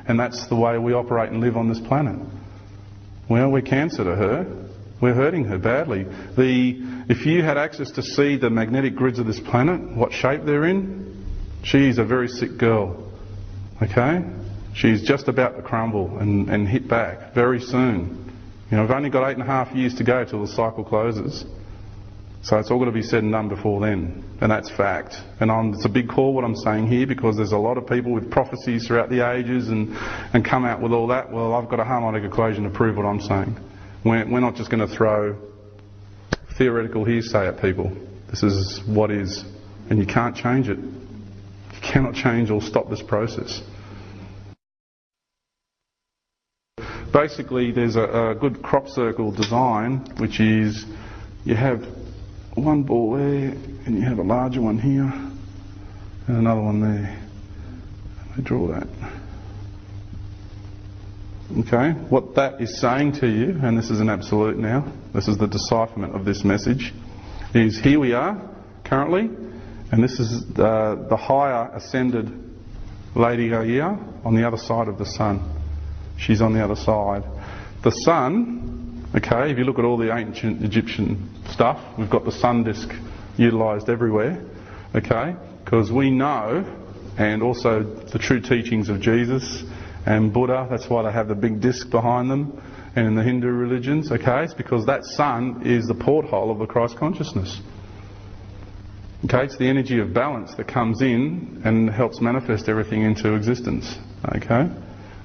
and that's the way we operate and live on this planet. Well, we're cancer to her. We're hurting her badly. If you had access to see the magnetic grids of this planet, what shape they're in, she's a very sick girl. Okay? She's just about to crumble and hit back very soon. You know, we've only got 8.5 years to go till the cycle closes. So it's all got to be said and done before then. And that's fact. And it's a big call what I'm saying here, because there's a lot of people with prophecies throughout the ages and come out with all that. Well, I've got a harmonic equation to prove what I'm saying. We're not just going to throw theoretical hearsay at people. This is what is. And you can't change it. You cannot change or stop this process. Basically, there's a good crop circle design, which is you have one ball there, and you have a larger one here, and another one there. I draw that. Okay, what that is saying to you, and this is an absolute now, this is the decipherment of this message, is here we are currently, and this is the higher ascended Lady Gaia on the other side of the sun. She's on the other side. The sun, okay, if you look at all the ancient Egyptian stuff, we've got the sun disk utilised everywhere, okay, because we know, and also the true teachings of Jesus and Buddha, that's why they have the big disc behind them, and in the Hindu religions, okay, it's because that sun is the porthole of the Christ consciousness. Okay, it's the energy of balance that comes in and helps manifest everything into existence, okay.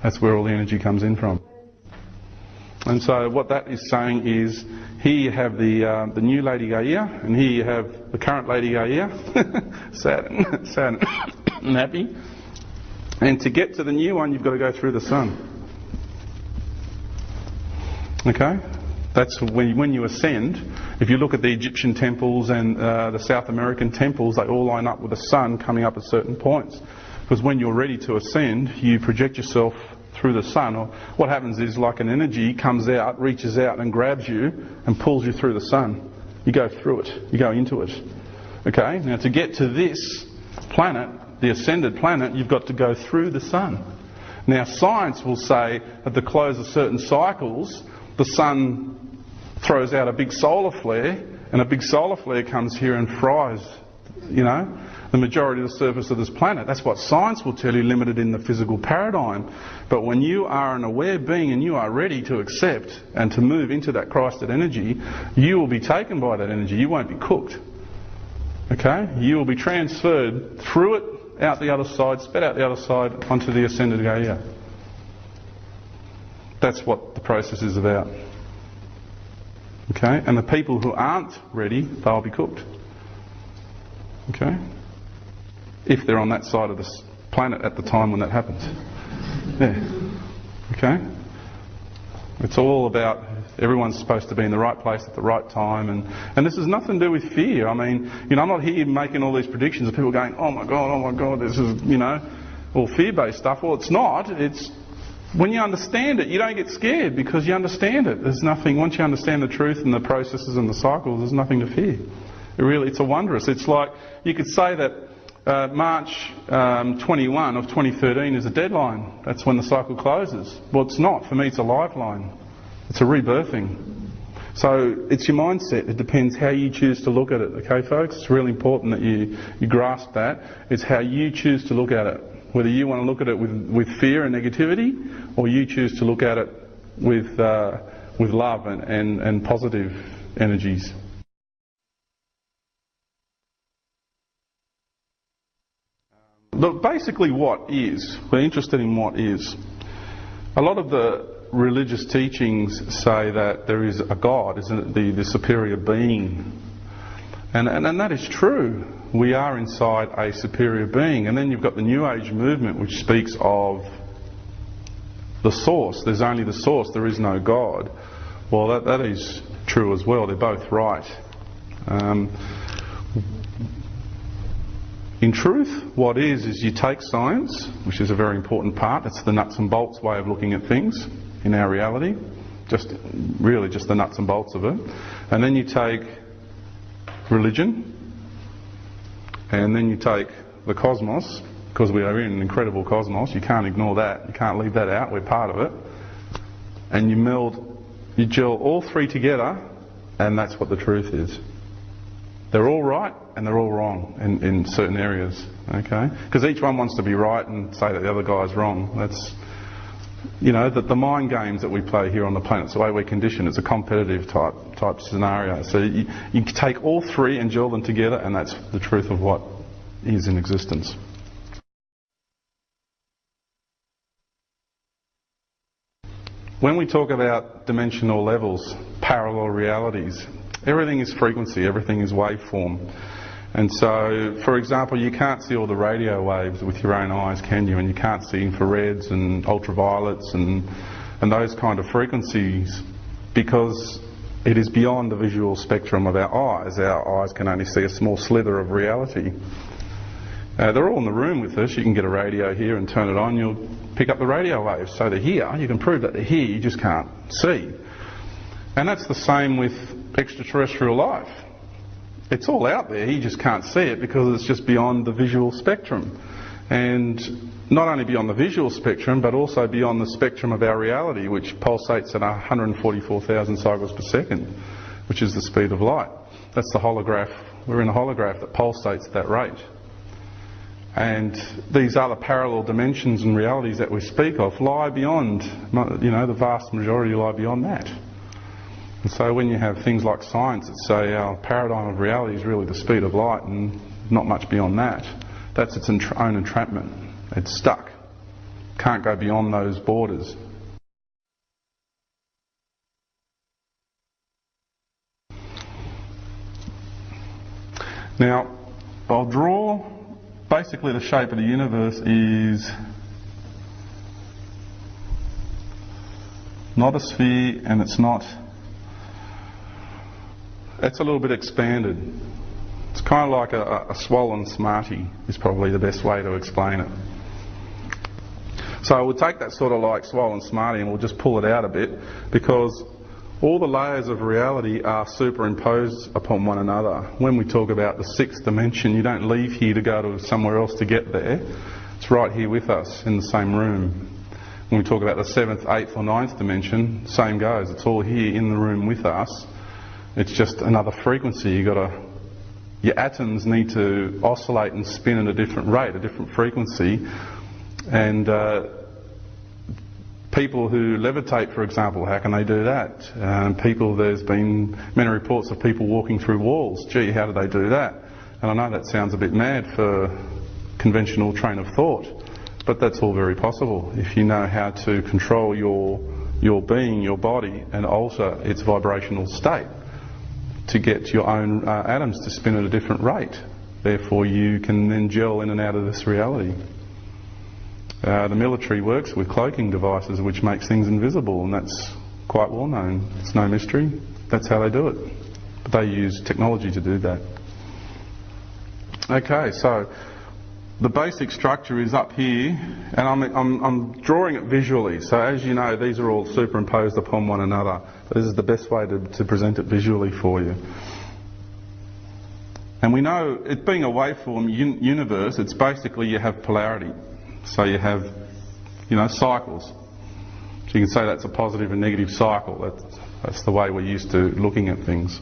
That's where all the energy comes in from. And so what that is saying is, here you have the new Lady Gaia, and here you have the current Lady Gaia, sad and happy. And to get to the new one, you've got to go through the sun. Okay? That's when you ascend. If you look at the Egyptian temples and the South American temples, they all line up with the sun coming up at certain points. Because when you're ready to ascend, you project yourself through the sun. Or what happens is, like an energy comes out, reaches out and grabs you and pulls you through the sun. You go through it. You go into it. Okay? Now to get to this planet, the ascended planet, you've got to go through the sun. Now science will say at the close of certain cycles, the sun throws out a big solar flare, and a big solar flare comes here and fries, you know, the majority of the surface of this planet. That's what science will tell you, limited in the physical paradigm. But when you are an aware being and you are ready to accept and to move into that Christed energy, you will be taken by that energy. You won't be cooked. Okay? You will be transferred through it, out the other side, spit out the other side, onto the ascended Gaia. That's what the process is about. Okay? And the people who aren't ready, they'll be cooked. Okay? If they're on that side of this planet at the time when that happens. Yeah. Okay? It's all about everyone's supposed to be in the right place at the right time, and this has nothing to do with fear. I mean, you know, I'm not here making all these predictions of people going, oh my God, this is, you know, all fear-based stuff. Well, it's not. It's when you understand it, you don't get scared because you understand it. There's nothing, once you understand the truth and the processes and the cycles, there's nothing to fear. It's a wondrous. It's like, you could say that March 21 of 2013 is a deadline. That's when the cycle closes. Well, it's not. For me, it's a lifeline. It's a rebirthing. So it's your mindset. It depends how you choose to look at it. Okay, folks? It's really important that you grasp that. It's how you choose to look at it. Whether you want to look at it with fear and negativity, or you choose to look at it with love and positive energies. Look, basically what is, we're interested in what is. A lot of the religious teachings say that there is a God, isn't it, the superior being. And that is true. We are inside a superior being. And then you've got the New Age movement, which speaks of the source. There's only the source, there is no God. Well, that is true as well. They're both right. In truth, what is you take science, which is a very important part. That's the nuts and bolts way of looking at things in our reality. Just the nuts and bolts of it. And then you take religion, and then you take the cosmos, because we are in an incredible cosmos. You can't ignore that. You can't leave that out. We're part of it. And you gel all three together, and that's what the truth is. They're all right and they're all wrong in certain areas, okay? Because each one wants to be right and say that the other guy's wrong. That's, the mind games that we play here on the planet. It's the way we're conditioned. It's a competitive type scenario. So you take all three and gel them together, and that's the truth of what is in existence. When we talk about dimensional levels, parallel realities, everything is frequency, everything is waveform. And so, for example, you can't see all the radio waves with your own eyes, can you? And you can't see infrareds and ultraviolets and those kind of frequencies, because it is beyond the visual spectrum of our eyes. Our eyes can only see a small slither of reality. They're all in the room with us. You can get a radio here and turn it on, you'll pick up the radio waves. So they're here, you can prove that they're here, you just can't see. And that's the same with extraterrestrial life. It's all out there, you just can't see it because it's just beyond the visual spectrum. And not only beyond the visual spectrum, but also beyond the spectrum of our reality, which pulsates at 144,000 cycles per second, which is the speed of light. That's the holograph. We're in a holograph that pulsates at that rate. And these other parallel dimensions and realities that we speak of lie beyond, the vast majority lie beyond that. And so when you have things like science that say our paradigm of reality is really the speed of light and not much beyond that, that's its own entrapment. It's stuck. Can't go beyond those borders. Now, I'll draw, basically the shape of the universe is not a sphere, and it's a little bit expanded. It's kind of like a swollen Smartie is probably the best way to explain it. So we'll take that sort of like swollen Smartie and we'll just pull it out a bit, because all the layers of reality are superimposed upon one another. When we talk about the sixth dimension, you don't leave here to go to somewhere else to get there. It's right here with us in the same room. When we talk about the seventh, eighth or ninth dimension, same goes. It's all here in the room with us. It's just another frequency. Your atoms need to oscillate and spin at a different rate, a different frequency. And people who levitate, for example, how can they do that? There's been many reports of people walking through walls. Gee, how do they do that? And I know that sounds a bit mad for conventional train of thought, but that's all very possible if you know how to control your being, your body, and alter its vibrational state to get your own atoms to spin at a different rate. Therefore you can then gel in and out of this reality. The military works with cloaking devices which makes things invisible, and that's quite well known. It's no mystery. That's how they do it. But they use technology to do that. Okay, so the basic structure is up here, and I'm drawing it visually. So as you know, these are all superimposed upon one another. But this is the best way to present it visually for you. And we know, it being a waveform universe, it's basically you have polarity. So you have, cycles. So you can say that's a positive and negative cycle. That's the way we're used to looking at things.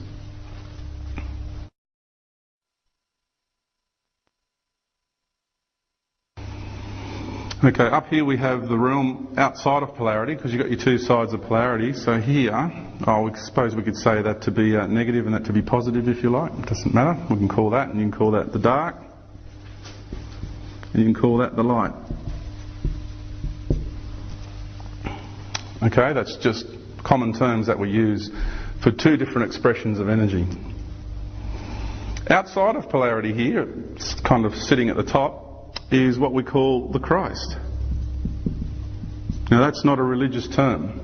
Okay, up here we have the realm outside of polarity, because you've got your two sides of polarity. So here, I suppose we could say that to be negative and that to be positive, if you like. It doesn't matter. We can call that, and you can call that the dark, and you can call that the light. Okay, that's just common terms that we use for two different expressions of energy. Outside of polarity here, it's kind of sitting at the top, is what we call the Christ. Now that's not a religious term.